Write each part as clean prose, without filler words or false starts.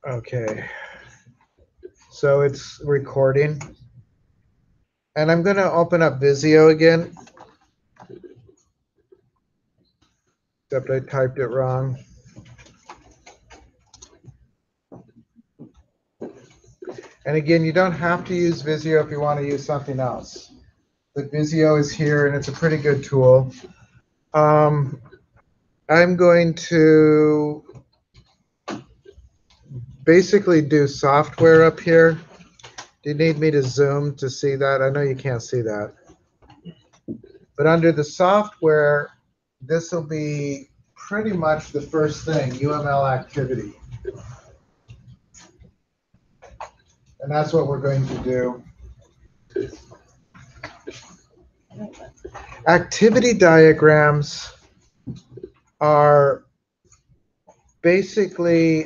Okay, so it's recording. And I'm going to open up Visio again. Except I typed it wrong. And again, you don't have to use Visio if you want to use something else. The Visio is here, and it's a pretty good tool. I'm going to basically do software up here. Do you need me to zoom to see that? I know you can't see that. But under the software, this will be pretty much the first thing, UML activity. And that's what we're going to do. Activity diagrams are basically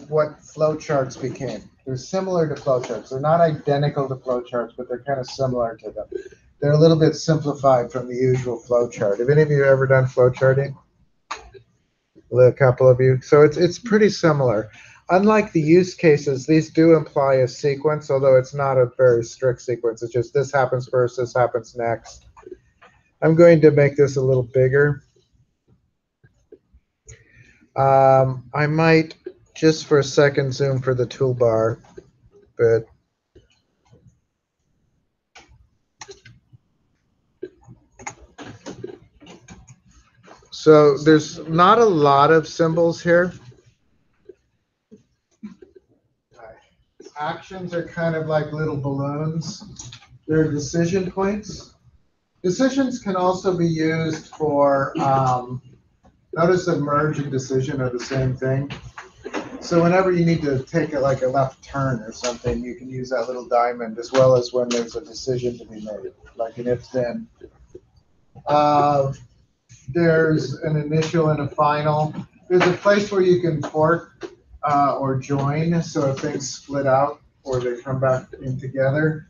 what flowcharts became. They're similar to flowcharts. They're not identical to flowcharts, but they're kind of similar to them. They're a little bit simplified from the usual flowchart. Have any of you ever done flowcharting? A couple of you. So it's pretty similar. Unlike the use cases, these do imply a sequence, although it's not a very strict sequence. It's just this happens first, this happens next. I'm going to make this a little bigger. I might, just for a second, zoom for the toolbar, but so there's not a lot of symbols here. Actions are kind of like little balloons. They're decision points. Decisions can also be used for, notice that merge and decision are the same thing. So whenever you need to take like a left turn or something, you can use that little diamond, as well as when there's a decision to be made, like an if-then. There's an initial and a final. There's a place where you can fork or join, so if things split out or they come back in together.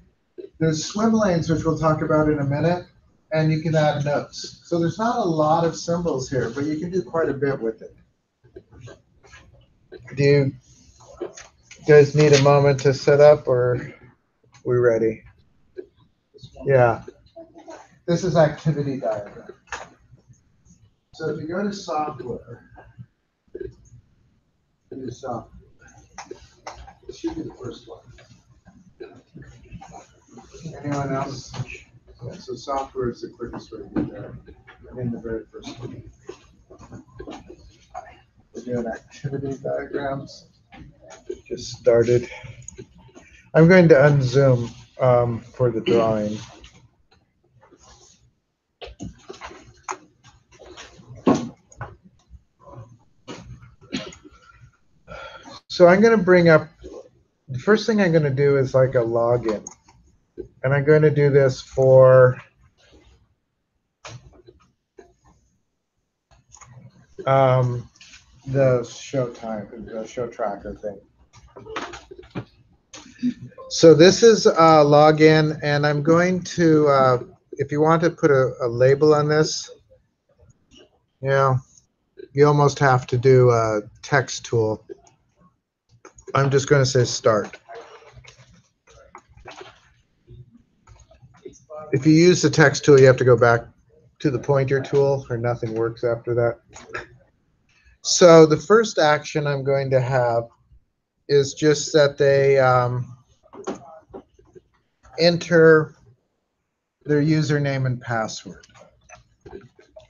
There's swim lanes, which we'll talk about in a minute, and you can add notes. So there's not a lot of symbols here, but you can do quite a bit with it. Do you guys need a moment to set up, or are we ready? Yeah. This is activity diagram. So if you go to software, this should be the first one. Anyone else? Yeah, so software is the quickest way to get there. I'm in the very first one. We're doing activity diagrams. Just started. I'm going to unzoom for the drawing. So I'm going to bring up, the first thing I'm going to do is like a login. And I'm going to do this for the show time, the show tracker thing. So this is login, and I'm going to, if you want to put a label on this, you almost have to do a text tool. I'm just going to say start. If you use the text tool, you have to go back to the pointer tool, or nothing works after that. So the first action I'm going to have is just that they enter their username and password.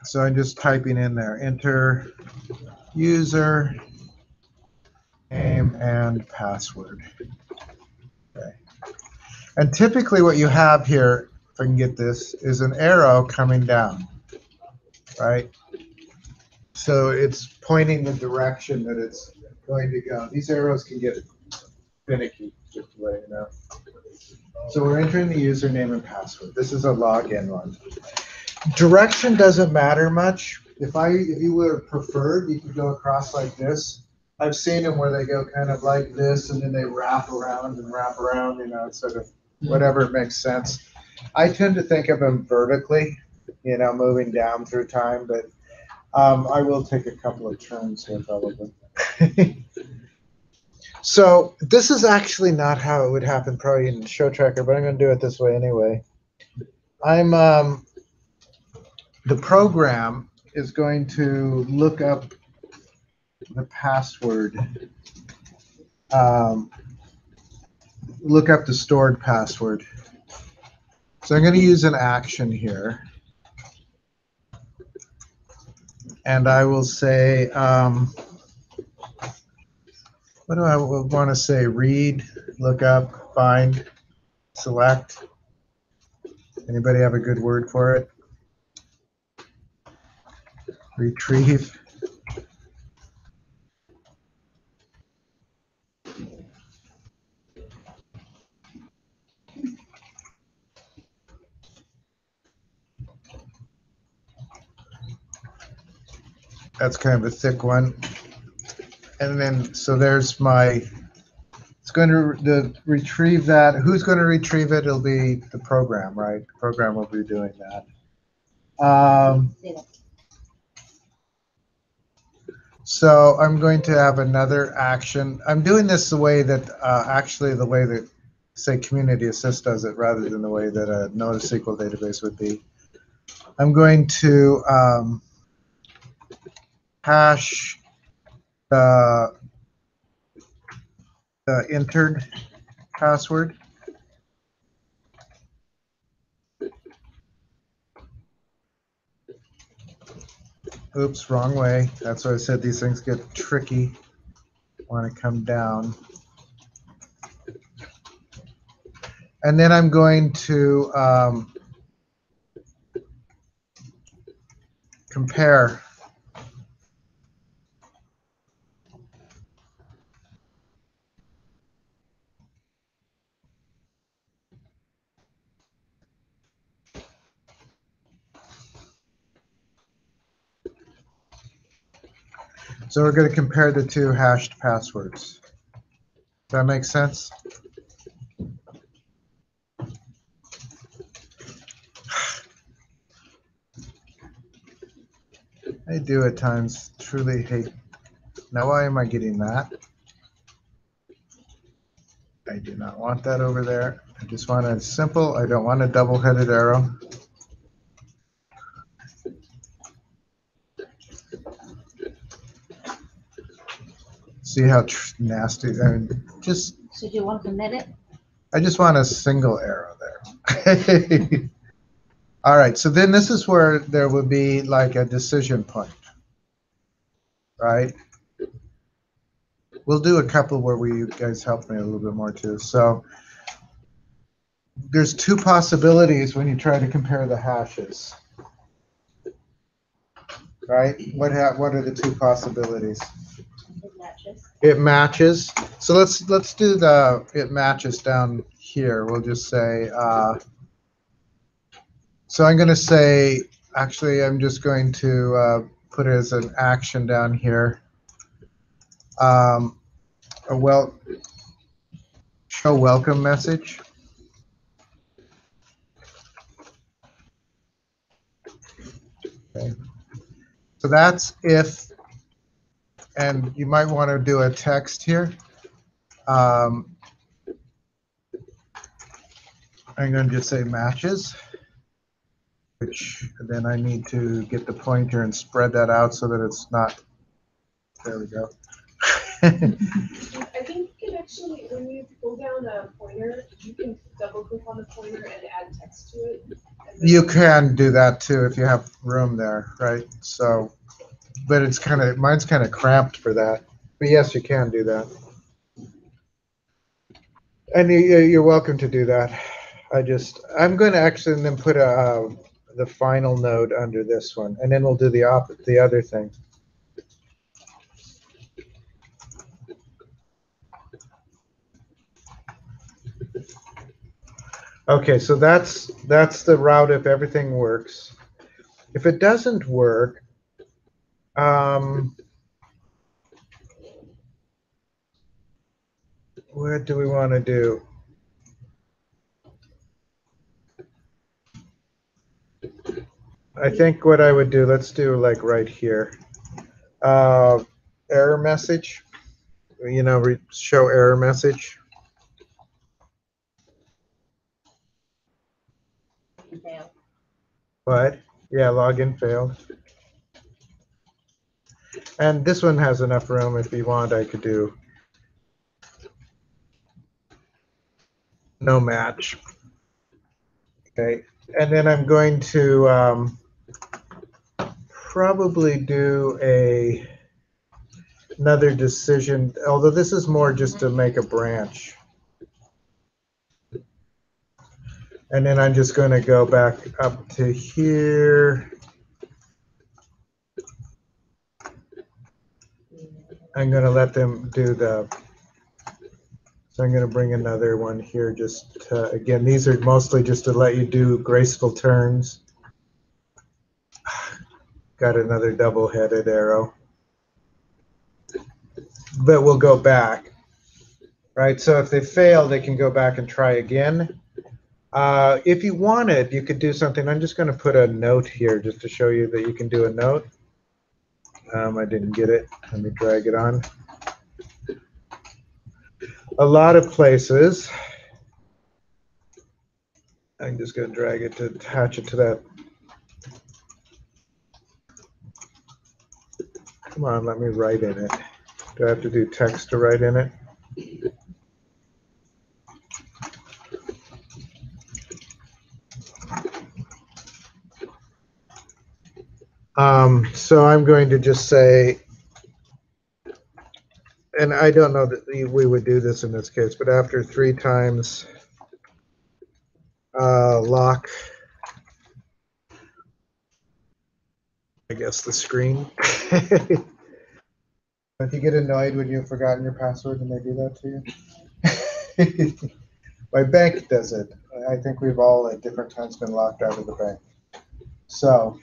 So I'm just typing in there, enter user name and password. Okay. And typically what you have here, if I can get this, is an arrow coming down, right? So it's pointing the direction that it's going to go. These arrows can get finicky, just to let you know. So we're entering the username and password. This is a login one. Direction doesn't matter much. If you were preferred, you could go across like this. I've seen them where they go kind of like this, and then they wrap around, sort of whatever makes sense. I tend to think of them vertically, moving down through time, but I will take a couple of turns here probably. So this is actually not how it would happen probably in Show Tracker, but I'm going to do it this way anyway. I'm the program is going to look up the password, look up the stored password. So I'm going to use an action here, and I will say, what do I want to say? Read, look up, find, select. Anybody have a good word for it? Retrieve. That's kind of a thick one. And then, so there's my, it's going to retrieve that. Who's going to retrieve it? It'll be the program, right? The program will be doing that. So I'm going to have another action. I'm doing this the way that, actually the way that, say, Community Assist does it rather than the way that a NoSQL database would be. I'm going to hash the entered password. Oops, wrong way. That's why I said these things get tricky. Want to come down. And then I'm going to compare. So we're going to compare the two hashed passwords. Does that make sense? I do at times truly hate. Now why am I getting that? I do not want that over there. I just want a simple, I don't want a double-headed arrow. See how nasty, I mean, just. So do you want to commit it? I just want a single arrow there. All right, so then this is where there would be like a decision point, right? We'll do a couple where you guys help me a little bit more too. So there's two possibilities when you try to compare the hashes, right? What are the two possibilities? It matches. It matches. So let's do the it matches down here. We'll just say. So I'm going to say, actually, I'm just going to put it as an action down here. Show welcome message. Okay. So that's if, and you might want to do a text here. I'm going to just say matches, which then I need to get the pointer and spread that out so that it's not, there we go. I think you can actually, when you pull down a pointer, you can double click on the pointer and add text to it. You can do that too if you have room there, right? So, but it's kind of, mine's kind of cramped for that. But yes, you can do that. And you're welcome to do that. I'm going to actually then put the final node under this one, and then we'll do the other thing. Okay, so that's the route if everything works. If it doesn't work, what do we want to do? I think what I would do, let's do like right here. Error message. you know, show error message. Fail. But yeah, login failed. And this one has enough room. If you want, I could do no match. Okay, and then I'm going to probably do another decision, although this is more just to make a branch. And then I'm just going to go back up to here. I'm going to let them do the, so I'm going to bring another one here just to, again, these are mostly just to let you do graceful turns. Got another double-headed arrow. But we'll go back, right? So if they fail, they can go back and try again. If you wanted, you could do something. I'm just going to put a note here just to show you that you can do a note. I didn't get it. Let me drag it on. A lot of places, I'm just going to drag it to attach it to that. Come on, let me write in it. Do I have to do text to write in it? So I'm going to just say, and I don't know that we would do this in this case, but after 3 times lock, I guess, the screen. Don't you get annoyed when you've forgotten your password and they do that to you? My bank does it. I think we've all at different times been locked out of the bank. So,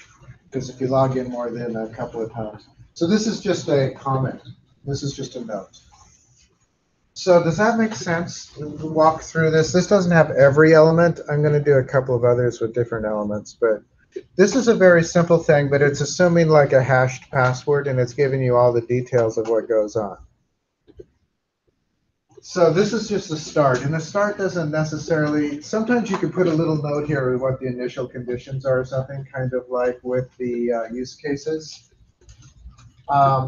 because if you log in more than a couple of times. So this is just a comment. This is just a note. So does that make sense? We'll walk through this. This doesn't have every element. I'm going to do a couple of others with different elements, but this is a very simple thing, but it's assuming like a hashed password, and it's giving you all the details of what goes on. So this is just the start, and the start doesn't necessarily, sometimes you can put a little note here with what the initial conditions are or something, kind of like with the use cases.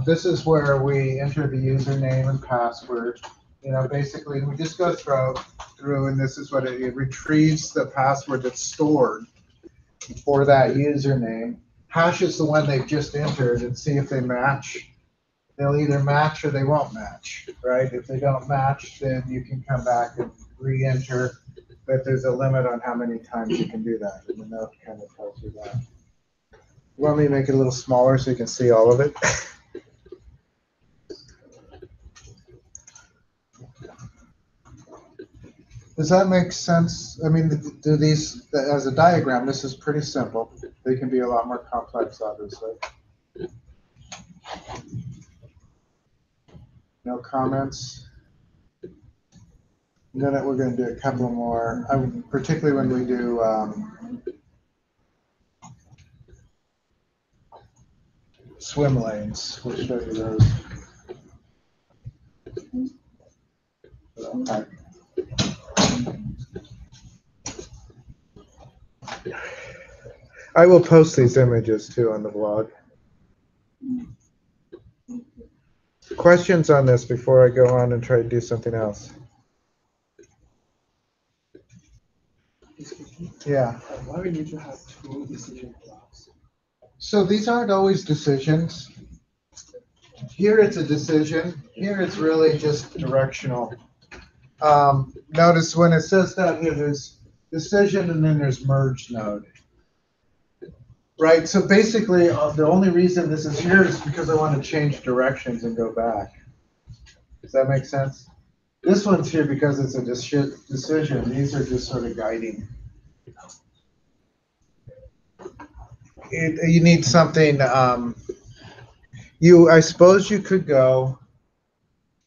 This is where we enter the username and password. You know, basically we just go through, and this is what it retrieves the password that's stored for that username, hashes the one they've just entered, and see if they match. They'll either match or they won't match, right? If they don't match, then you can come back and re-enter, but there's a limit on how many times you can do that, and the note kind of tells you that. You want me to make it a little smaller so you can see all of it? Does that make sense? I mean, do these, as a diagram, this is pretty simple. They can be a lot more complex, obviously. No comments? And then we're going to do a couple more, particularly when we do swim lanes. We'll show you those. Okay. I will post these images too on the blog. Questions on this before I go on and try to do something else? Yeah. Why would you have 2 decision blocks? So these aren't always decisions. Here it's a decision. Here it's really just directional. Notice when it says that here, there's decision and then there's merge node. Right, so basically the only reason this is here is because I want to change directions and go back. Does that make sense? This one's here because it's a decision. These are just sort of guiding. You need something, I suppose you could go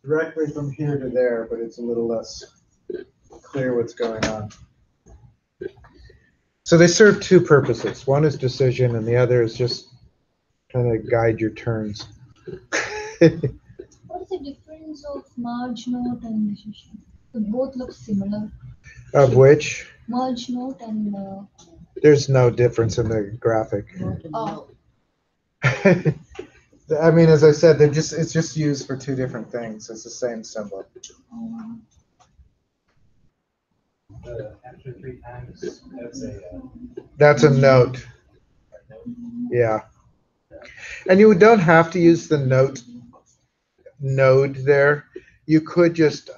directly from here to there, but it's a little less clear what's going on. So they serve 2 purposes. One is decision, and the other is just kind of guide your turns. What's the difference difference of merge note and decision? They both look similar. Of which Merge note and there's no difference in the graphic. oh, I mean, as I said, it's just used for two different things. It's the same symbol. um, After 3 times, That's a note. Yeah. And you don't have to use the node there. You could just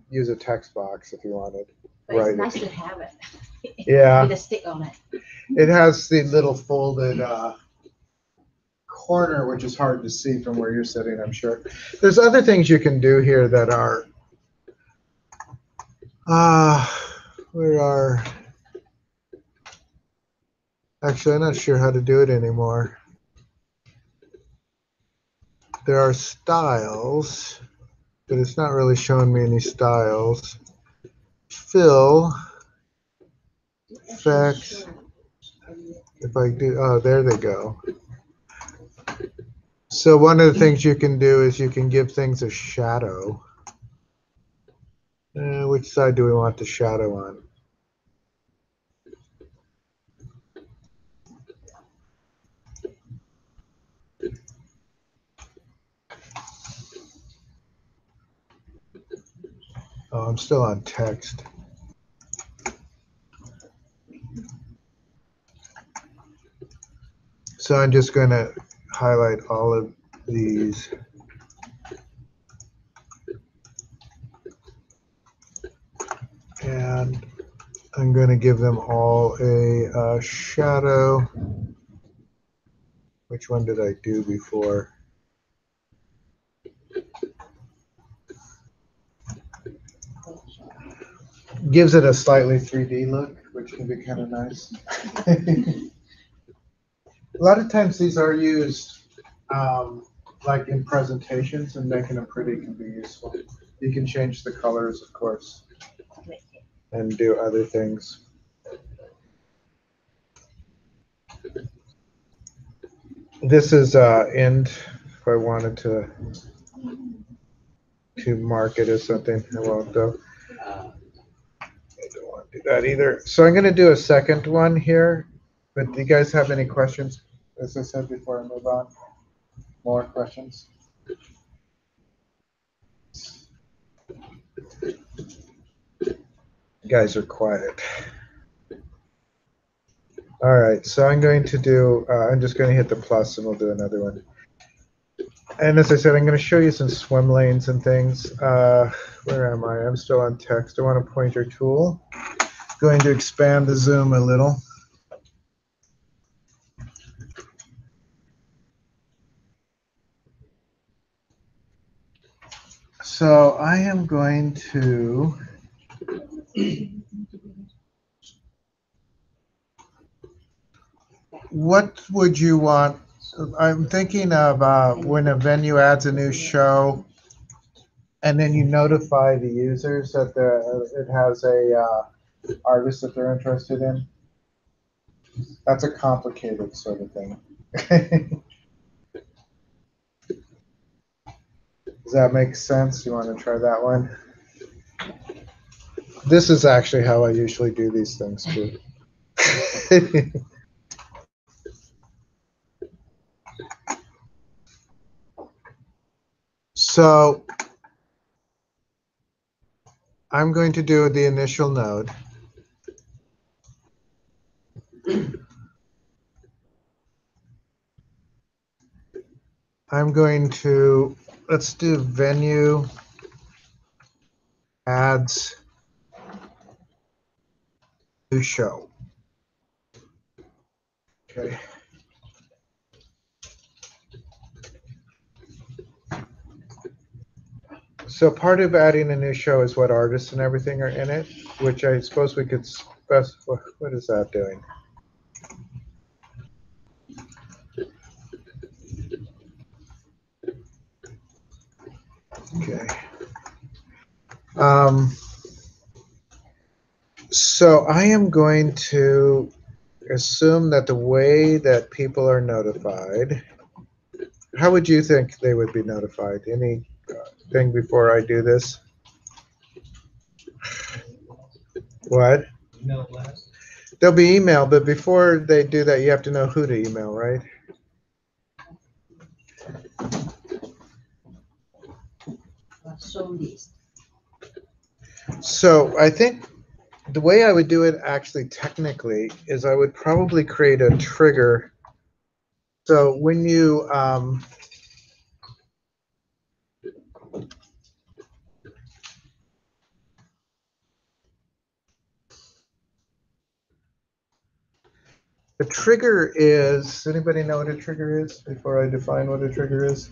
use a text box if you wanted. But Right. it's nice to have it. Yeah. With a stick on it. It has the little folded corner, which is hard to see from where you're sitting, I'm sure. There's other things you can do here that are, actually, I'm not sure how to do it anymore. There are styles, but it's not really showing me any styles. Fill, effects, if I do, oh, there they go. So one of the things you can do is you can give things a shadow. Which side do we want the shadow on? Oh, I'm still on text. So I'm just going to highlight all of these. And I'm going to give them all a shadow. Which one did I do before? Gives it a slightly 3D look, which can be kind of nice. A lot of times these are used like in presentations, and making them pretty can be useful. You can change the colors, of course, and do other things. This is end. If I wanted to mark it as something, I won't though. I don't want to do that either. So I'm going to do a second one here. But do you guys have any questions? As I said before I move on. More questions? You guys are quiet. All right, so I'm going to do, I'm just going to hit the plus and we'll do another one. And as I said, I'm going to show you some swim lanes and things. Where am I? I'm still on text. I want a pointer tool. Going to expand the zoom a little. So I am going to what would you want? I'm thinking of when a venue adds a new show, and then you notify the users that it has a artist that they're interested in. That's a complicated sort of thing. Does that make sense? You want to try that one? This is actually how I usually do these things too. So I'm going to do the initial node. I'm going to, let's do venue adds new show. Okay. So part of adding a new show is what artists and everything are in it, which I suppose we could specify. What is that doing? Okay. So I am going to assume that the way that people are notified, how would you think they would be notified? Any thing before I do this? What? Email blast. There'll be email, but before they do that, you have to know who to email, right? Show list. So I think the way I would do it actually technically is I would probably create a trigger. So when you the trigger is, anybody know what a trigger is before I define what a trigger is?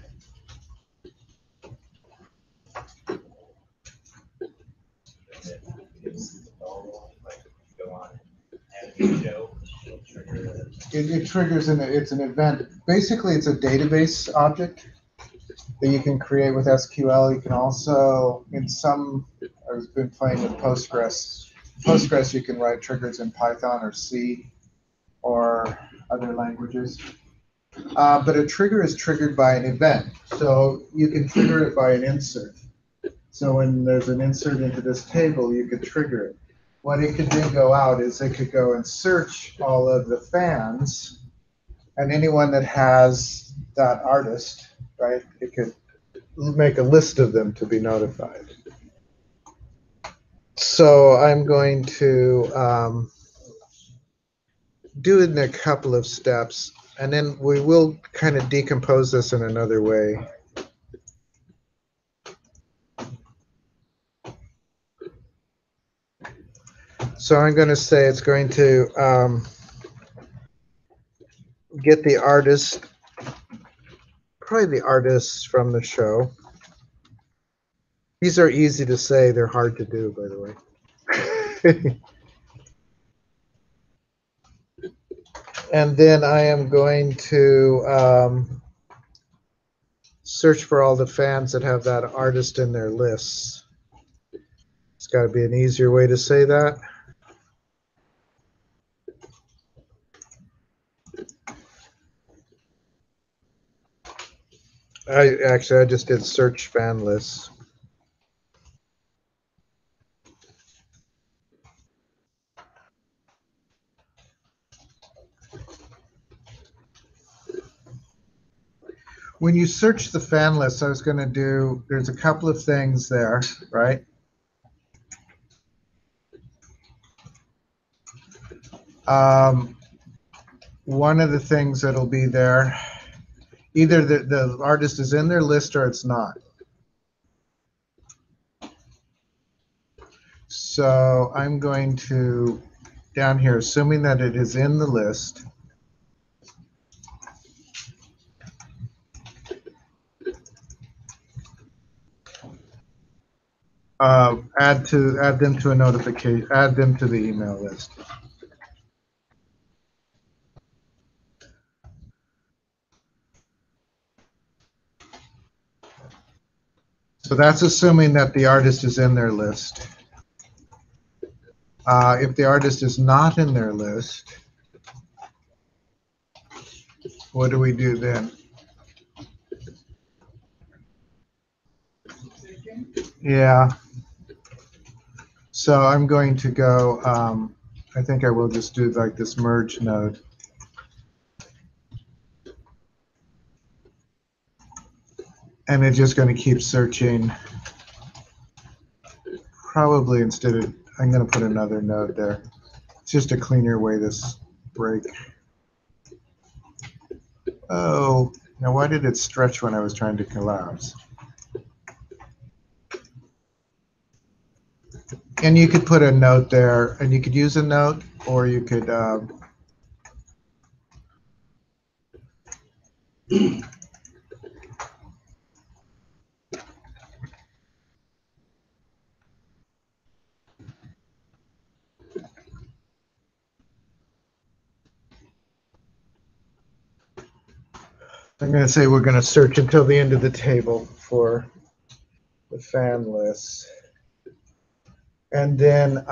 It's all like go on and you show it'll trigger. It triggers it's an event. Basically, it's a database object that you can create with SQL. You can also, I've been playing with Postgres. Postgres, you can write triggers in Python or C or other languages. But a trigger is triggered by an event. So you can trigger it by an insert. So when there's an insert into this table, you could trigger it. What it could then go out is it could go and search all of the fans and anyone that has that artist, right? It could make a list of them to be notified. So I'm going to do it in a couple of steps, and then we will kind of decompose this in another way. So I'm going to say it's going to get the artist, probably the artists from the show. These are easy to say, they're hard to do, by the way. And then I am going to search for all the fans that have that artist in their lists. It's got to be an easier way to say that. I just did search fan lists. When you search the fan list, I was going to do, there's a couple of things there, right? One of the things that'll be there, either the artist is in their list or it's not. So I'm going to, down here, assuming that it is in the list, add them to a notification, add them to the email list. So that's assuming that the artist is in their list. If the artist is not in their list, what do we do then? Yeah. So I'm going to go, I think I will just do like this merge node. And it's just going to keep searching. Probably instead of, I'm going to put another node there. It's just a cleaner way to break. Oh, now why did it stretch when I was trying to collapse? And you could put a note there, and you could use a note, or you could I'm going to say we're going to search until the end of the table for the fan list. And then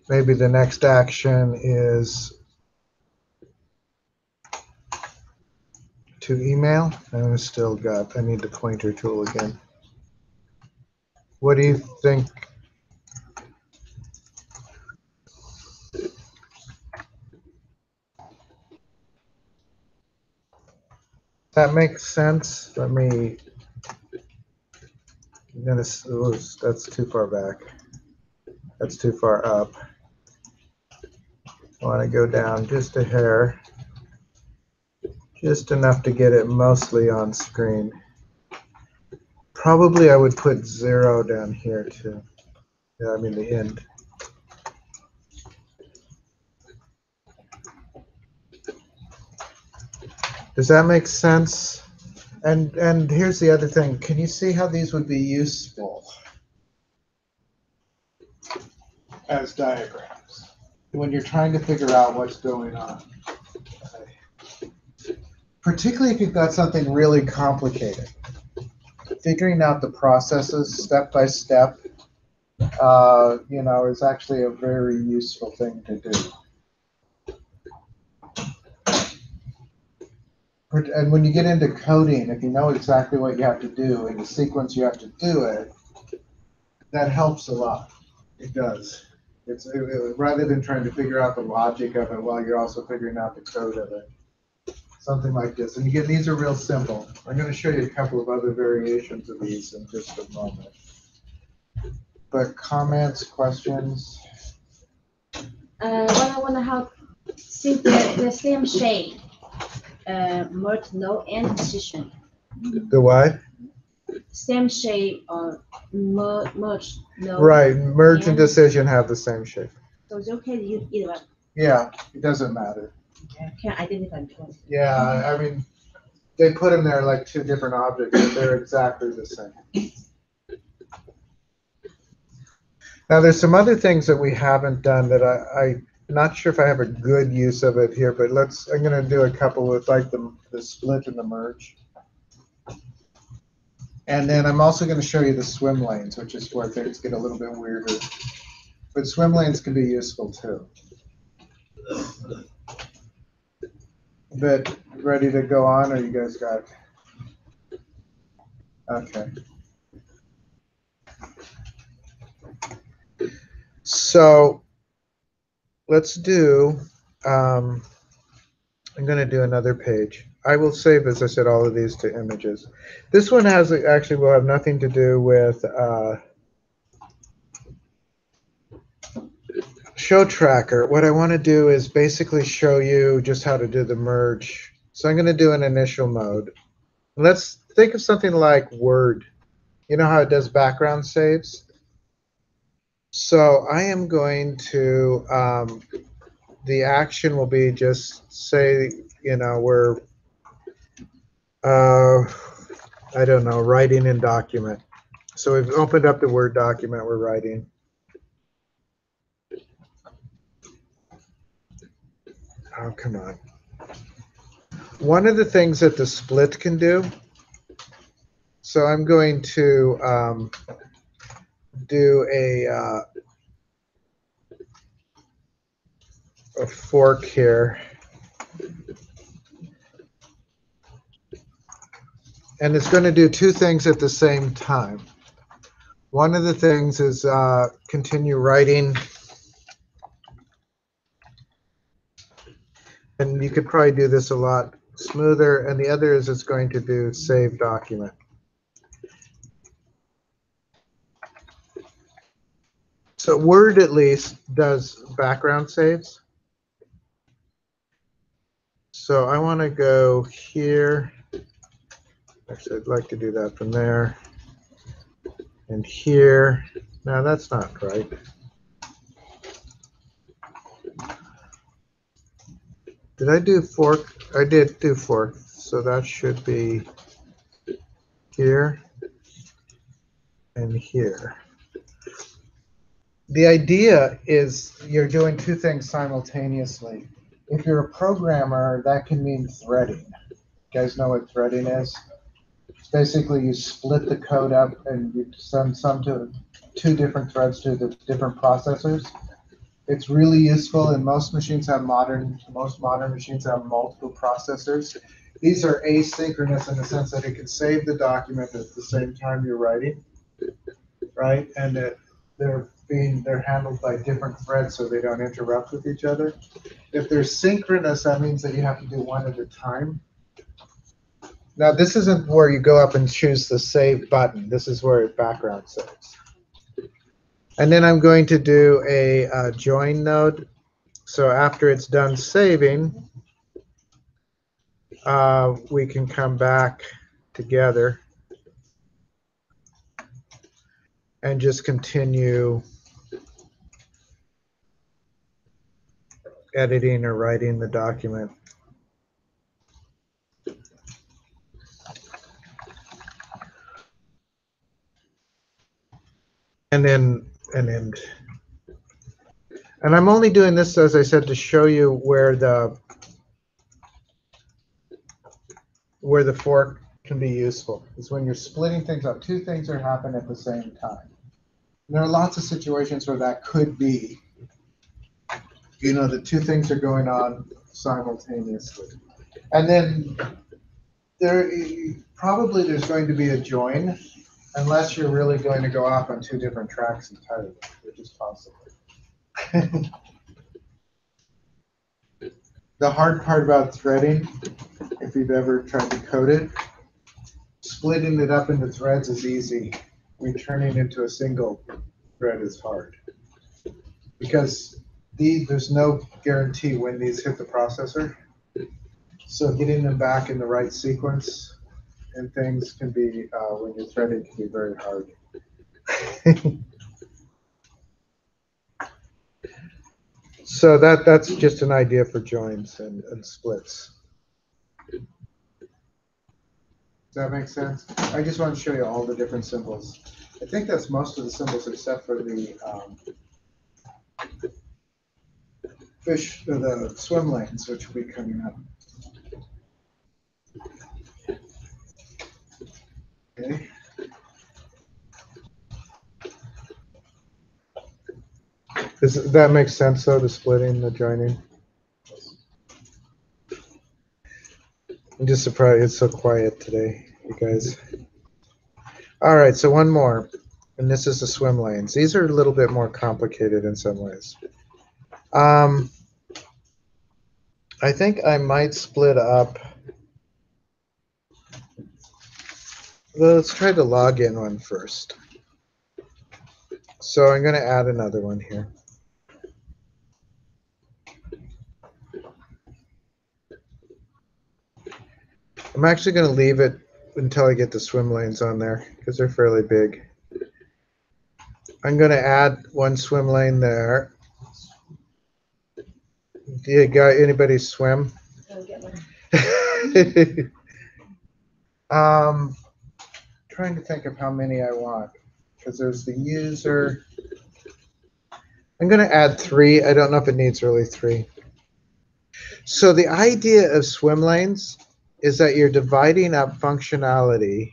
maybe the next action is to email. And I still got, I need the pointer tool again. What do you think? That makes sense. Let me, that's too far back. That's too far up. I want to go down just a hair. Just enough to get it mostly on screen. Probably I would put 0 down here too. Yeah, I mean the end. Does that make sense? And here's the other thing. Can you see how these would be useful as diagrams when you're trying to figure out what's going on? Particularly if you've got something really complicated. Figuring out the processes step by step, is actually a very useful thing to do. And when you get into coding, if you know exactly what you have to do and the sequence you have to do it, that helps a lot. It does. Rather than trying to figure out the logic of it while you're also figuring out the code of it. Something like this. And again, these are real simple. I'm going to show you a couple of other variations of these in just a moment. But comments, questions? What I want to have, since the same shape, merge no end decision. The what? Same shape or merge no. Right, merge and end. decision have the same shape. So it's okay to use either one. Yeah, it doesn't matter. Can't identify between. Yeah, I mean, they put them there like two different objects, but they're exactly the same. Now, there's some other things that we haven't done that I'm not sure if I have a good use of it here, but I'm going to do a couple with like the split and the merge. And then I'm also going to show you the swim lanes, which is where things get a little bit weirder. But swim lanes can be useful too. But ready to go on, or you guys got? Okay. So let's do, I'm going to do another page. I will save, as I said, all of these to images. This one actually will have nothing to do with show tracker. What I want to do is basically show you just how to do the merge. So I'm going to do an initial mode. Let's think of something like Word. You know how it does background saves? So I am going to, the action will be just say, we're, I don't know, writing in document. So we've opened up the Word document we're writing. Oh, come on. One of the things that the split can do, so I'm going to do a fork here. And it's going to do two things at the same time. One of the things is continue writing. And you could probably do this a lot smoother. And the other is it's going to do save document. So Word at least does background saves. So I want to go here. Actually, I'd like to do that from there. And here. No, that's not right. Did I do fork? I did do fork. So that should be here and here. The idea is you're doing two things simultaneously. If you're a programmer, that can mean threading. You guys know what threading is? It's basically you split the code up and you send some to two different threads to the different processors. It's really useful, and most modern machines have multiple processors. these are asynchronous in the sense that it can save the document at the same time you're writing, right? And that they're handled by different threads so they don't interrupt with each other. If they're synchronous, that means that you have to do one at a time. Now, this isn't where you go up and choose the save button. This is where background saves. And then I'm going to do a join node. So after it's done saving, we can come back together and just continue editing or writing the document. And then and I'm only doing this, as I said, to show you where the fork can be useful. Is when you're splitting things up. Two things are happening at the same time. And there are lots of situations where that could be, you know, the two things are going on simultaneously. And then probably there's going to be a join, unless you're really going to go off on two different tracks entirely, which is possible. The hard part about threading, if you've ever tried to code it, splitting it up into threads is easy. Returning into a single thread is hard. Because there's no guarantee when these hit the processor. So getting them back in the right sequence and things can be, when you're threading, can be very hard. So that's just an idea for joins and splits. Does that make sense? I just want to show you all the different symbols. I think that's most of the symbols except for the the swim lanes, which will be coming up. Okay. Does that make sense, though, the splitting, the joining? I'm just surprised it's so quiet today, you guys. All right, so one more, and this is the swim lanes. These are a little bit more complicated in some ways. I think I might split up. Well, let's try the login one first. So I'm going to add another one here. I'm actually going to leave it until I get the swim lanes on there because they're fairly big. I'm going to add one swim lane there. Do you got anybody swim? I'll get one. Trying to think of how many I want because there's the user. I'm going to add 3. I don't know if it needs really 3. So the idea of swim lanes is that you're dividing up functionality.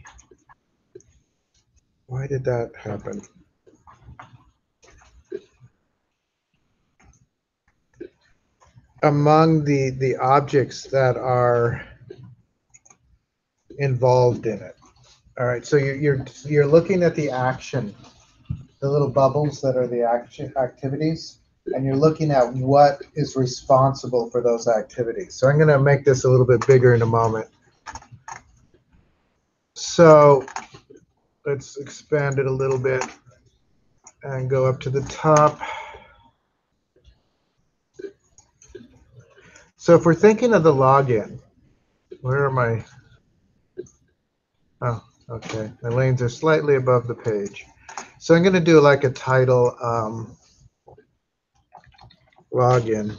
Why did that happen? Among the objects that are involved in it. All right, so you're looking at the action, the little bubbles that are the action activities, and you're looking at what is responsible for those activities. So I'm going to make this a little bit bigger in a moment. So let's expand it a little bit and go up to the top. So if we're thinking of the login, where are my, oh, okay, my lanes are slightly above the page. So I'm going to do like a title login.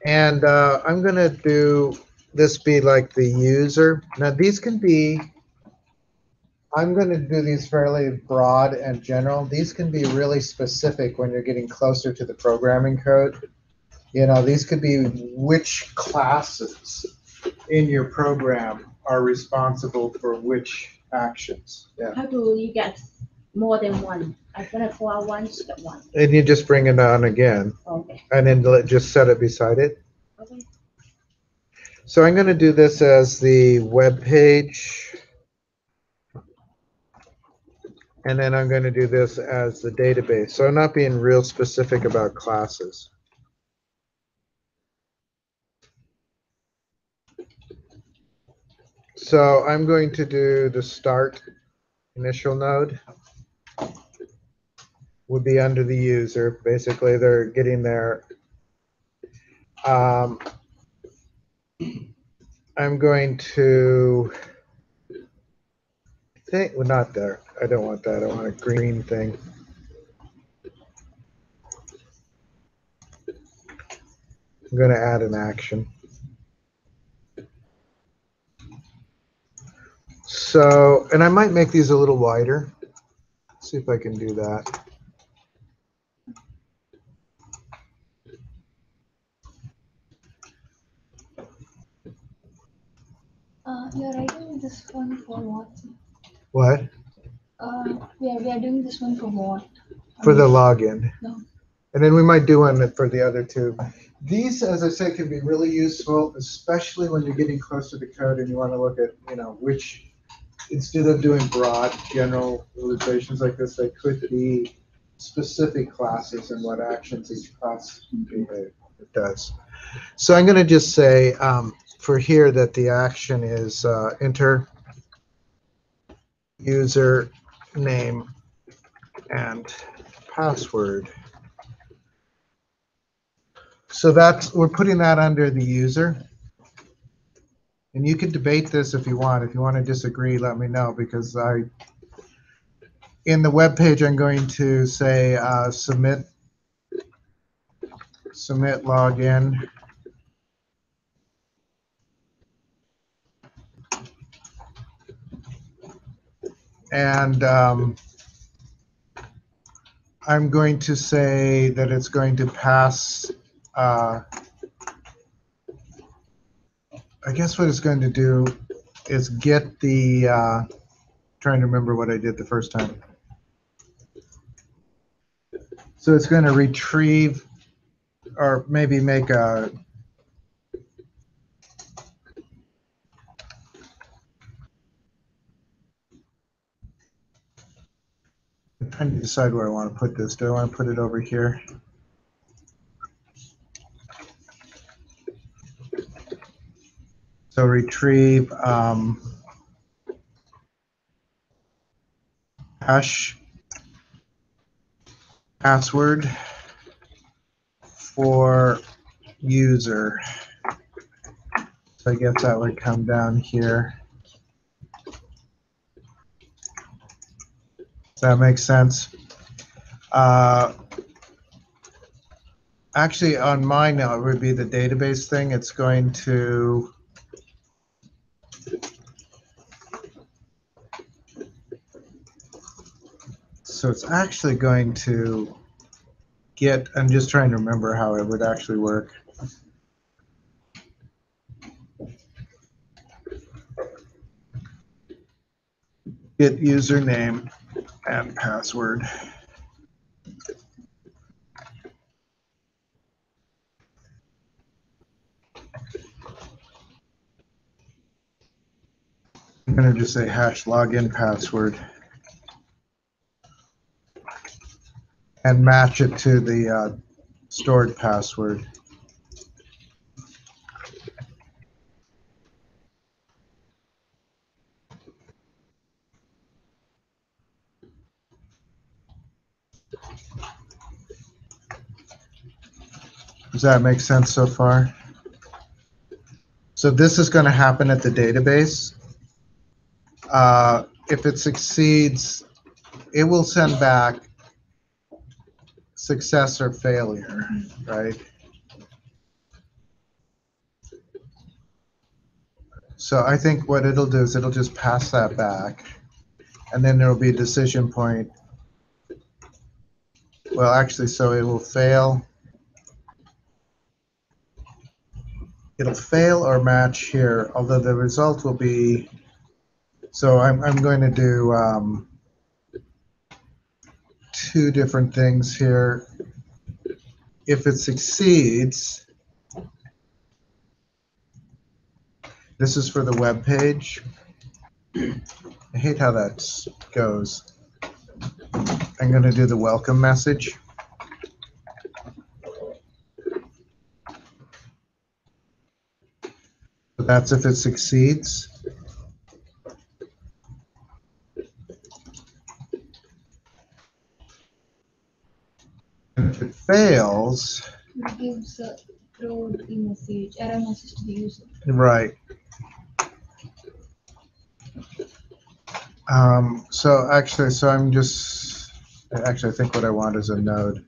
And I'm going to do this be like the user. Now these can be, I'm going to do these fairly broad and general. These can be really specific when you're getting closer to the programming code. You know, these could be which classes in your program are responsible for which actions. Yeah. How do you get more than one? I'm gonna for one, step one. And you just bring it on again. Okay. And then just set it beside it. Okay. So I'm going to do this as the web page, and then I'm going to do this as the database. So I'm not being real specific about classes. So I'm going to do the start initial node would be under the user. Basically, they're getting their I'm going to think, well, not there. I don't want that. I want a green thing. I'm going to add an action. So, and I might make these a little wider. See if I can do that. You're writing this one for what? What? We are doing this one for what? For the login. No. And then we might do one for the other two. These, as I said, can be really useful, especially when you're getting close to the code and you want to look at, which, instead of doing broad generalizations like this, they could be specific classes and what actions each class does. So I'm going to just say for here that the action is enter user name and password. So we're putting that under the user. And you can debate this if you want. If you want to disagree, let me know, because in the web page, I'm going to say submit login. And I'm going to say that it's going to pass, I guess what it's going to do is get the, trying to remember what I did the first time. So it's going to retrieve, or maybe make a, I'm trying to decide where I want to put this. Do I want to put it over here? So retrieve hash password for user. So I guess that would come down here. Does that make sense? Actually, on mine now, it would be the database thing. It's going to so it's actually going to get, I'm just trying to remember how it would actually work. Get username and password. I'm going to just say hash login password and match it to the stored password. Does that make sense so far? So this is going to happen at the database. If it succeeds, it will send back success or failure, right? So I think what it'll do is it'll just pass that back, and then there will be a decision point. Well, actually, so it will fail. It'll fail or match here, although the result will be, so I'm going to do two different things here. If it succeeds, This is for the web page. I hate how that goes. I'm going to do the welcome message. So that's if it succeeds. And if it fails, It gives a throw the message, error message to the user. right. So actually, I think what I want is a node.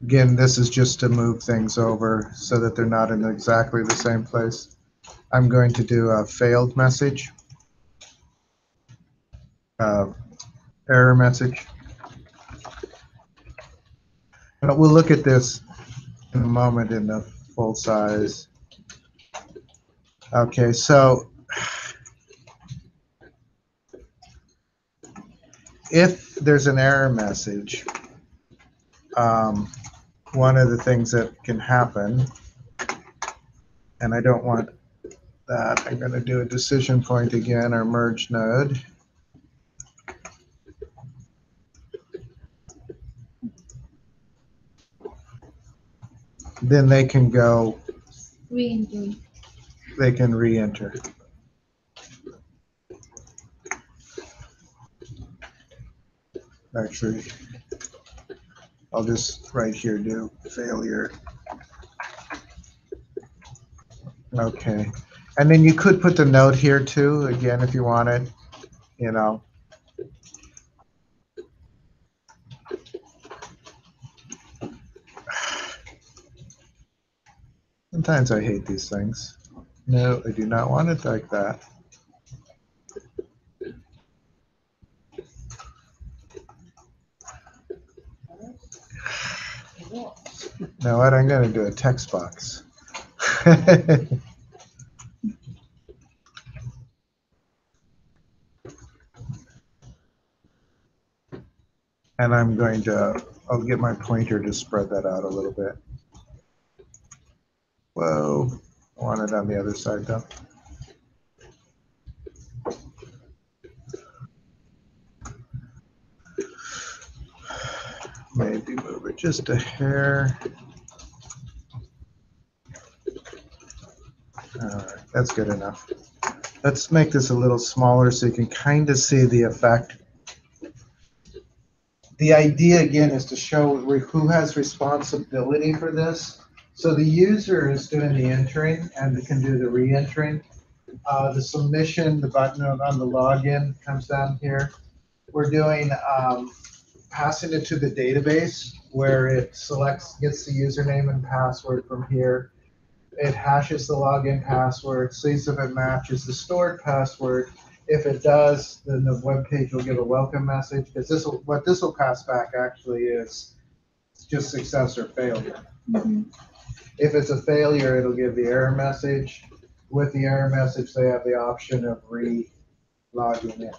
Again, this is just to move things over so that they're not in exactly the same place. I'm going to do a failed message, error message. And we'll look at this in a moment in the full size. Okay, so if there's an error message, one of the things that can happen, and I don't want that, I'm going to do a decision point again, or merge node. Then they can go, Re-enter. they can re-enter. Actually, I'll just right here do failure. Okay. And then you could put the note here too, again, if you wanted, you know. Sometimes I hate these things. No, I do not want it like that. Now what, I'm going to do a text box. And I'll get my pointer to spread that out a little bit. Whoa, I want it on the other side though. Maybe move it just a hair. All right, that's good enough. Let's make this a little smaller so you can kind of see the effect. The idea again is to show who has responsibility for this. So the user is doing the entering and can do the re-entering. The submission, the button on the login comes down here. We're doing passing it to the database where it gets the username and password from here. It hashes the login password, sees if it matches the stored password. If it does, then the web page will give a welcome message, because what this will pass back actually is just success or failure. Mm-hmm. If it's a failure, it'll give the error message. With the error message, they have the option of re-logging in.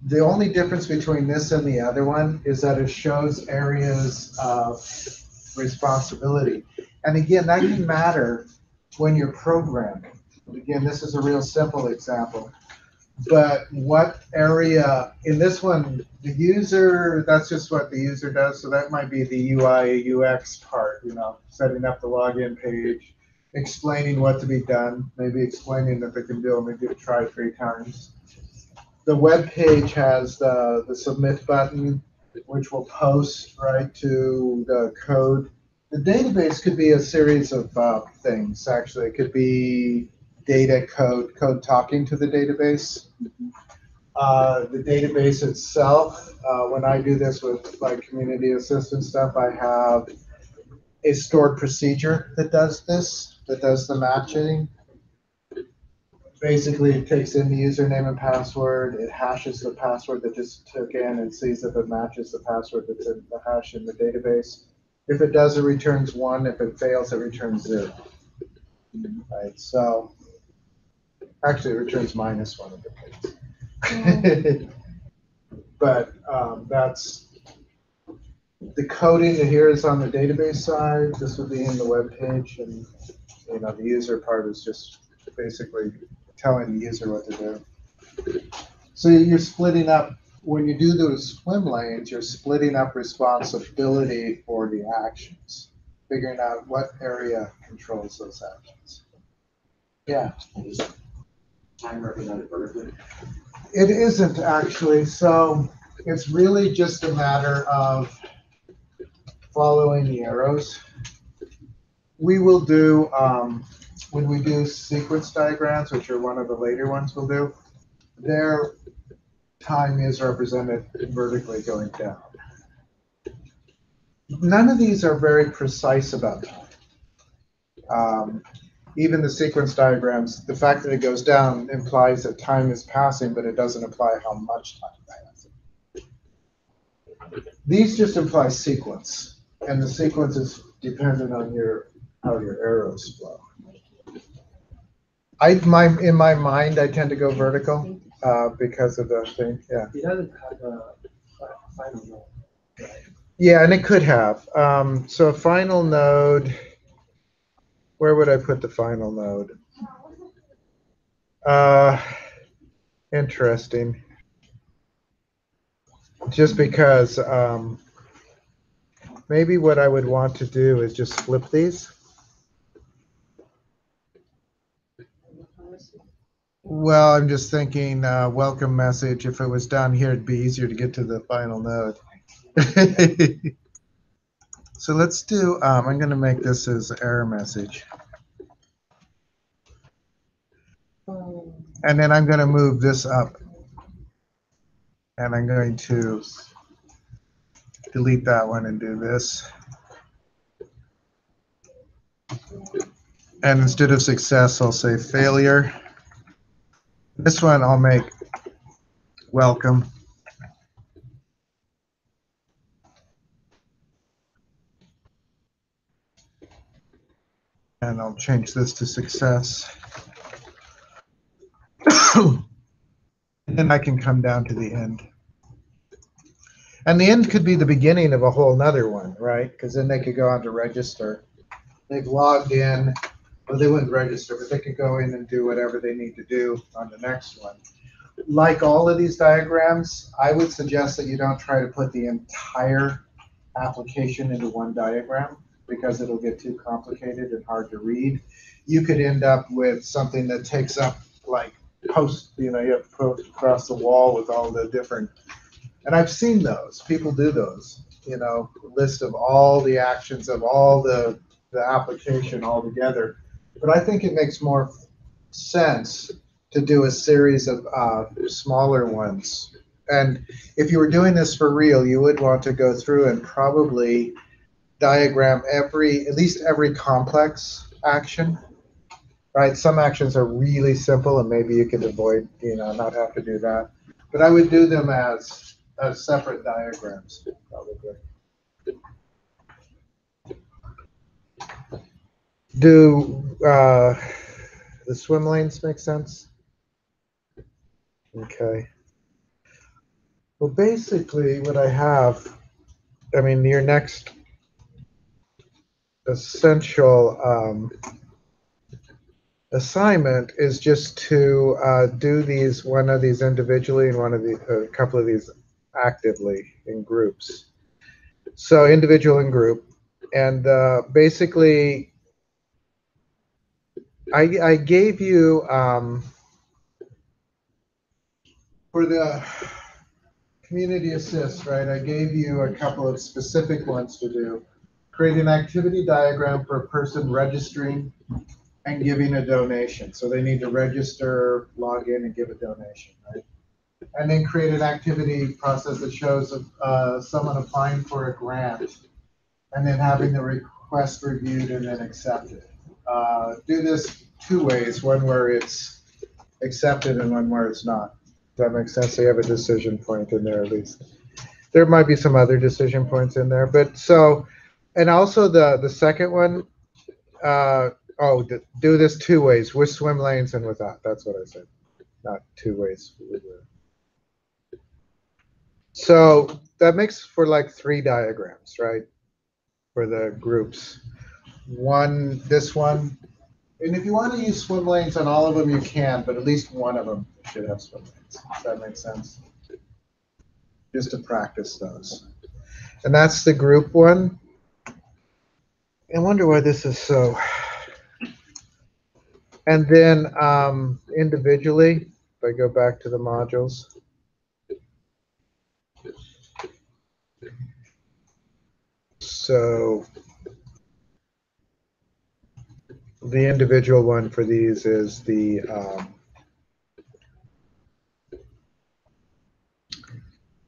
The only difference between this and the other one is that it shows areas of responsibility. And again, that can matter when you're programming. Again, this is a real simple example. But what area, in this one, the user, that's just what the user does. So that might be the UI, UX part, setting up the login page, explaining what to be done, maybe explaining that they can do it, maybe try 3 times. The web page has the submit button, which will post right to the code. The database could be a series of things, actually. It could be data code talking to the database. The database itself, when I do this with like community assistant stuff, I have a stored procedure that does this, that does the matching. Basically, it takes in the username and password, it hashes the password that just took in and sees if it matches the password that's in the hash in the database. If it does, it returns 1. If it fails, it returns 0. Right, so actually it returns -1 if it fails. But that's The coding here is on the database side. This would be in the web page, and the user part is just basically telling the user what to do. So you're splitting up. When you do those swim lanes, you're splitting up responsibility for the actions, figuring out what area controls those actions. Yeah. Time represented vertically. It isn't actually. So it's really just a matter of following the arrows. We will do, when we do sequence diagrams, which are one of the later ones we'll do, their time is represented vertically going down. None of these are very precise about time. Even the sequence diagrams, the fact that it goes down implies that time is passing, but it doesn't imply how much time passes. These just imply sequence, and the sequence is dependent on how your arrows flow. In my mind, I tend to go vertical because of the thing. Yeah. It doesn't have a final node. Yeah, and it could have. So a final node. Where would I put the final node? Interesting. Just because maybe what I would want to do is just flip these. Well, I'm just thinking welcome message. If it was down here, it'd be easier to get to the final node. So let's do, I'm going to make this as error message. And then I'm going to move this up. And I'm going to delete that one and do this. And instead of success, I'll say failure. This one I'll make welcome. And I'll change this to success. And then I can come down to the end. And the end could be the beginning of a whole nother one, right? Because then they could go on to register. They've logged in, well, they wouldn't register, but they could go in and do whatever they need to do on the next one. Like all of these diagrams, I would suggest that you don't try to put the entire application into one diagram because it'll get too complicated and hard to read. You could end up with something that takes up like post, you have to post across the wall with all the different, and I've seen those. People do those, list of all the actions of all the application all together. But I think it makes more sense to do a series of smaller ones. And if you were doing this for real, you would want to go through and probably diagram at least every complex action, right? Some actions are really simple and maybe you could avoid, not have to do that. But I would do them as separate diagrams, probably. Do the swim lanes make sense? Okay. Well, basically what I have, your next essential assignment is just to do one of these individually and a couple of these actively in groups. So individual and group. And basically, I gave you, for the community assist, right, I gave you a couple of specific ones to do. Create an activity diagram for a person registering and giving a donation. So they need to register, log in, and give a donation, right? And then create an activity process that shows someone applying for a grant and then having the request reviewed and then accepted. Do this two ways, one where it's accepted and one where it's not. Does that make sense? So you have a decision point in there at least. There might be some other decision points in there, but so, and also the second one, do this two ways, with swim lanes and without. That's what I said, not two ways. So that makes for like 3 diagrams, right? For the groups. One, this one. And if you want to use swim lanes on all of them, you can, but at least one of them should have swim lanes. Does that make sense? Just to practice those. And that's the group one. I wonder why this is so. And then individually, if I go back to the modules. So the individual one for these is the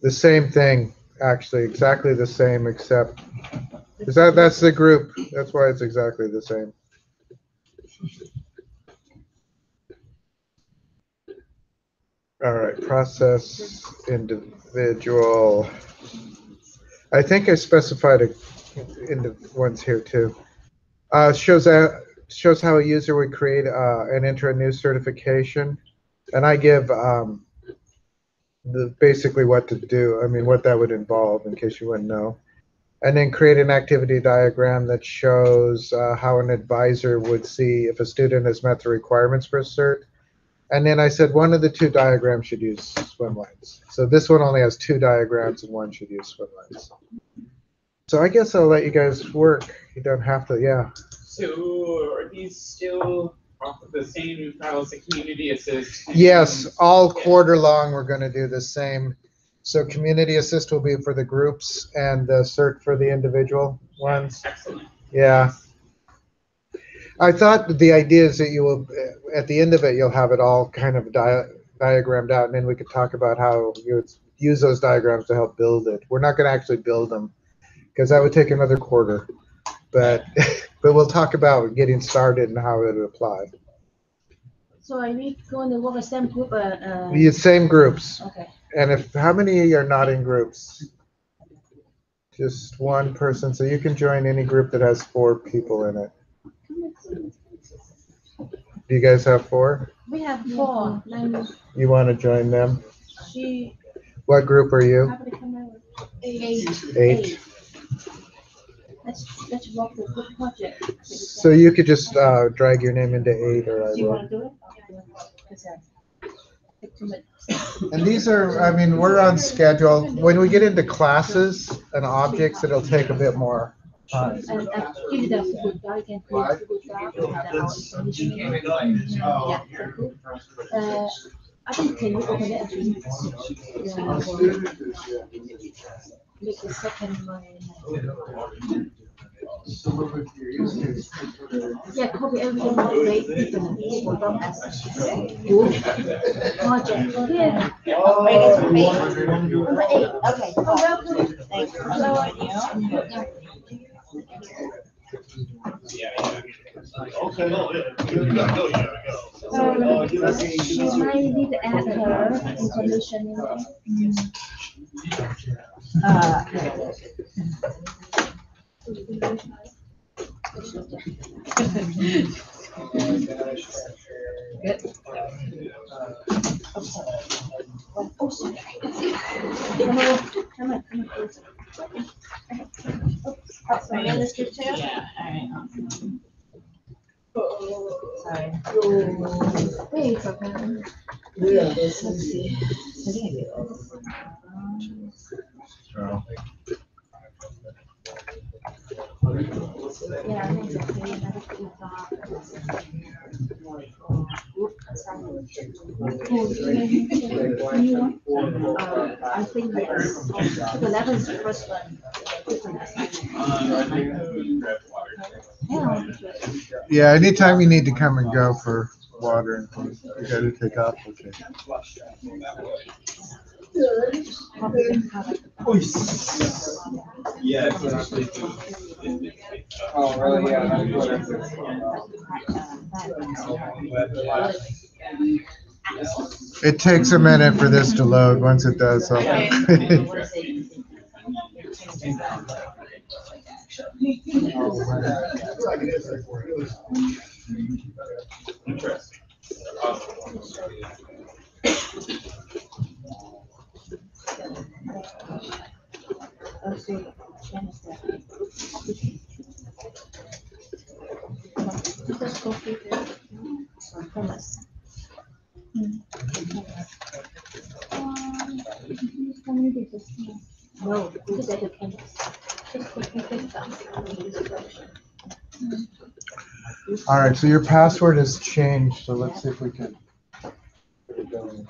same thing, actually, exactly the same, except that's the group. That's why it's exactly the same. All right, process individual. I think I specified in the ones here too. Shows how a user would create and enter a new certification, and I give basically what to do. I mean, what that would involve, in case you wouldn't know. And then create an activity diagram that shows how an advisor would see if a student has met the requirements for a cert. And then I said one of the 2 diagrams should use swim lanes. So this one only has 2 diagrams and one should use swim lanes. So I guess I'll let you guys work. You don't have to, yeah. So are these still off of the same files, the community assist? Yes, all quarter long we're going to do the same. So community assist will be for the groups and the cert for the individual ones. Excellent. Yeah. I thought the idea is that you will, at the end of it, you'll have it all kind of diagrammed out, and then we could talk about how you would use those diagrams to help build it. We're not going to actually build them because that would take another quarter, but but we'll talk about getting started and how it would apply. So are we going to work the same group? The same groups. Okay. And how many are not in groups? Just one person. So you can join any group that has 4 people in it. Do you guys have 4? We have 4. You want to join them? She. What group are you? 8. 8. Let's work the group project. So you could just drag your name into 8, or I Do you will. want to do it? And these are, I mean, we're on schedule. When we get into classes and objects, it'll take a bit more time. And give the good guy can create good guy with our information. Yeah. I think can you open it and make the second one. Yeah, copy everything update differently from as group project. Yeah. Number 8. Okay. Oh, welcome. Thanks. Hello, and you? Yeah. She might need to add her information in Come on, please. Sorry, this too? Yeah, Sorry. Wait, okay. Let's see. Yeah, I think it's okay. I think yes. The 11th is the first one. Yeah, anytime you need to come and go for water and things, you got to take off. Okay. Yeah. Oh, really? Yeah, that's what It takes a minute for this to load. Once it does, Interesting. Awesome. community system. No, just at the campus. Just the system. All right, so your password has changed, so let's see if we can. Get it going.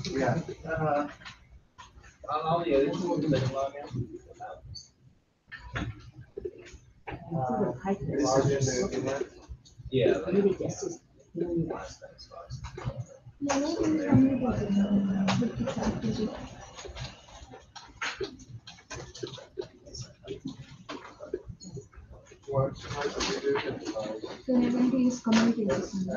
Yeah. I'll yeah, this is what we're looking log in. Log into internet. Yeah. Really just is- Yeah, what is community system? With the activity. What should we do? So we're going to use community system.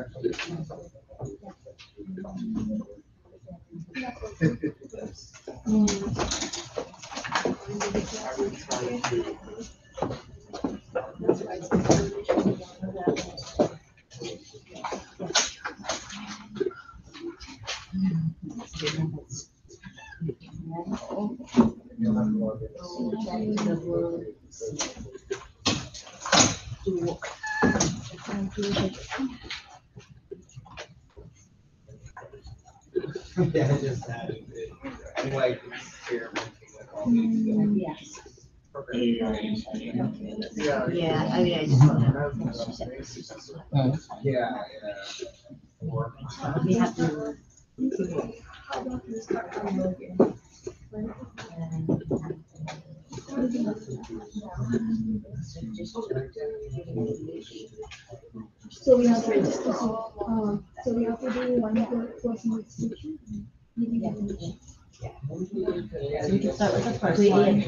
I would try to. You'll have to log in. Yeah, I just had it. I'm like experimenting with all these. Yes. Yeah. Yeah, I mean, I just don't know. Yeah, We have to. So we have to register. So we have to do one person registration. So we can start with the first one.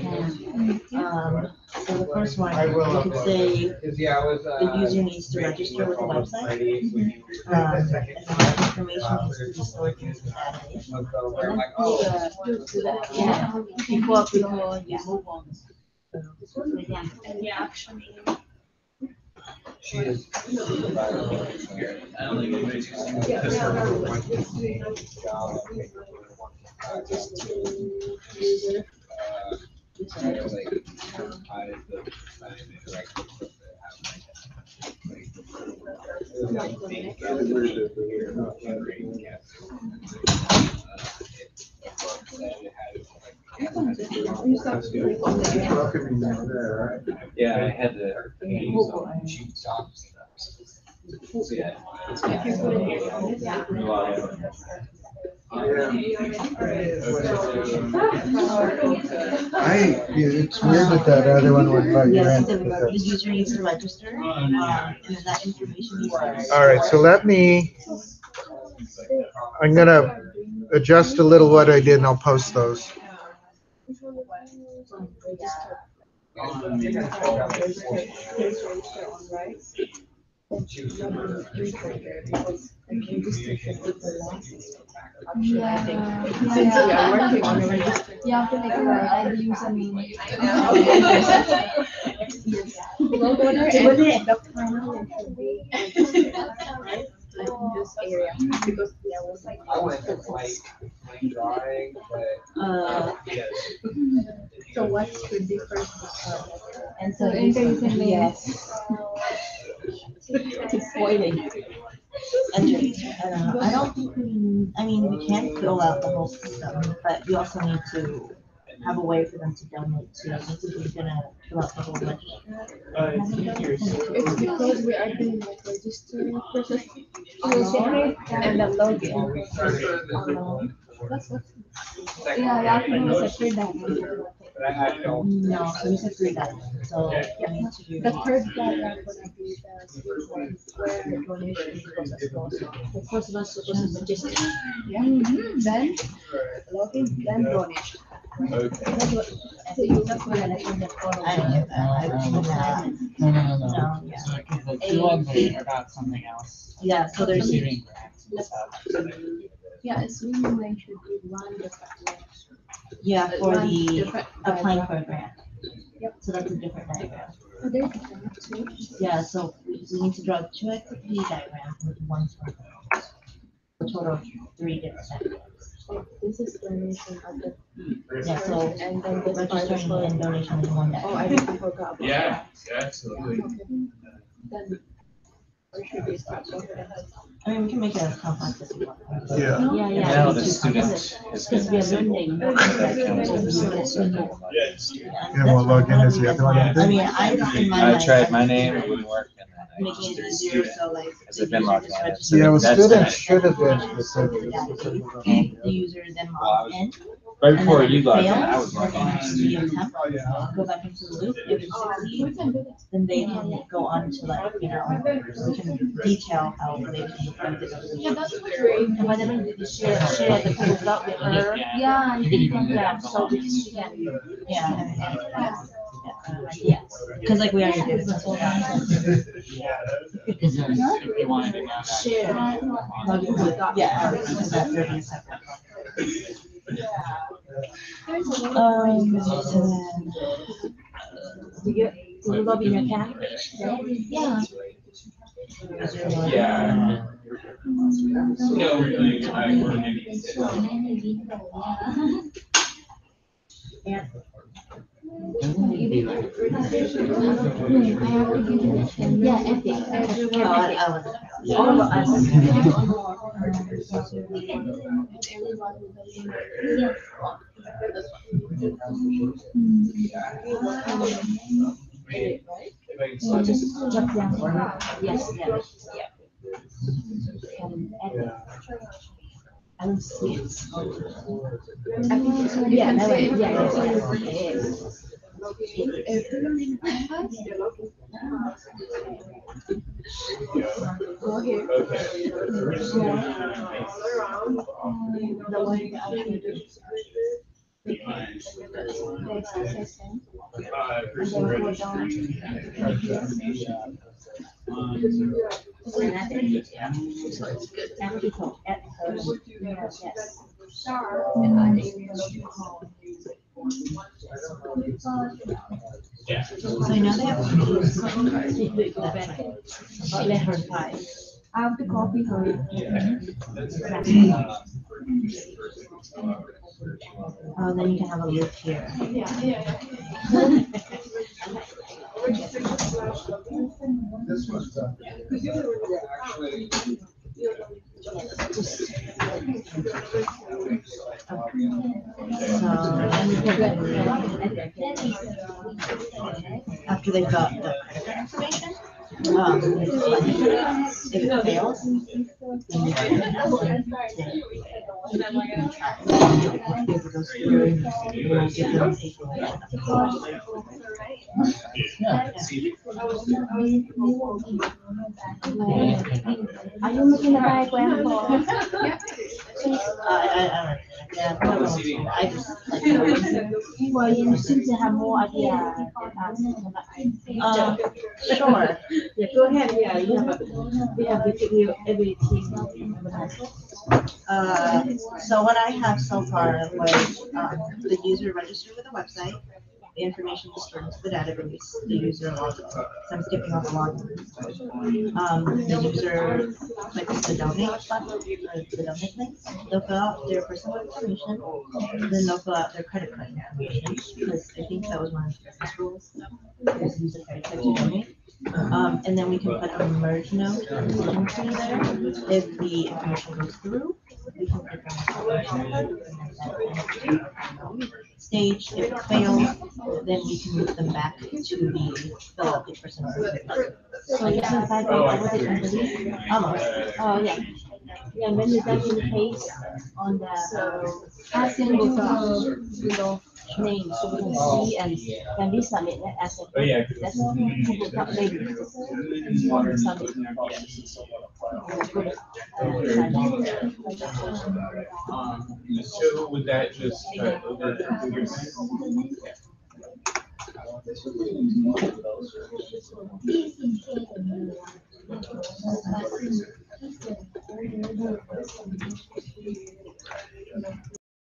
So the first one, I will you could upload say it. 'Cause, yeah, I was, the user needs to register with the website. And the information needs to be stored in the database. I'm like, oh. Yeah, before people, yeah. Yeah. She is. I don't think anybody's using it. Just for her one job, I think, Welcome you there, right? Yeah, I had to. She stopped. So, yeah. It's weird that that other one would let you Yes, in. the but the that's- user needs to register, and then that information needs to be. All right, so I'm gonna adjust a little what I did and I'll post those. Since we are working on a register. You have to make your ID username. Homeowner Would and it? the final should be like in this area, because there was like. I went to like drawing, but. Yes. So what should be first? And So so enter these, username. yes. It's boiling. Enter. I don't think I mean, we can fill out the whole system, but we also need to have a way for them to donate to. This is gonna fill out the whole register. It's because we are doing like registering process. And the login. That's what. Second, Yeah, you have to do a separate diagram. but I don't. No, so we said three diamonds, so we need to do. The third diagram gonna be the one where donation process goes on. The first one's supposed to register. Yeah. Then login, then donation. Okay. That's what. So you just want to I didn't get that. I've seen that. No. Yeah. So, because the two of them are about something else. Yeah, so there's. Receiving grants and stuff. yeah, assuming like should be one different. Yeah, for One the different applying diagram. for a grant. Yep. So that's a different diagram. Oh, there's different too. Yeah, so we need to draw two activity diagrams with one for a total of three different diagrams. This is donation of the Yeah, so And then this part is registering for, and donation is one that. oh, I didn't forgot about that. Yeah, absolutely. Then, or should we start with that? I mean, we can make it as complex as we want. Yeah. Yeah, yeah. Now me the too. student is Because we are learning. that counts as a second. And we'll log in as you have to log in. I mean, in my I mind, tried my name, it wouldn't work, and then I making just it did easier, student. so like. As I've been logged in. Just Yeah, well, That's students good. should have been specific. The user then logs in. Right and before then you if it logged in, fails, I was then logging it's in. the attempt, go back into the loop. If it succeeds, then they can go on to like, we can detail how they can. Yeah, that's great. And whenever you share the result with her. Yeah, I think Yeah, so she can, Yeah. yeah. Because like we already did it. Because if they wanted to know that. Share. Yeah. Because that's already separate. So then. Do you log in your account? yeah. Yeah. No, really, we're maybe. Doesn't it be like? Yeah, epic. Oh, I was. All of us. Yes, yes. I don't see it. I think it's, you Yeah, can never, see it. yeah, Go here. Okay. The one that I can do. Yeah. So I know they have to use let her try. I have to copy her. Then you can have a loop here. This one's done. After they've got the credit card information, if it fails, then they can if it goes through, we'll give them Are you making a diagram for? Yeah, I just like. Well, you seem to have more idea than us. Sure. Yeah, go ahead, yeah, we have every team. So what I have so far was the user registered with the website, the information is stored into the database, the user logs in. So I'm skipping off the login. The user clicks the donate button, or the donate link. They'll fill out their personal information, then they'll fill out their credit card information, because I think that was one of the business rules. Is use a credit card to donate. And then we can put a merge note into there. If the information goes through, we can click on the stage. If it fails, then we can move them back to the fill out the personal information. So you can type out what they can believe. Almost. Oh, yeah. Yeah, when you type in paste on the asking with the name, so we can see and when we submit that as a. Oh, yeah. That's not maybe. Submit. So would that just over the computer science?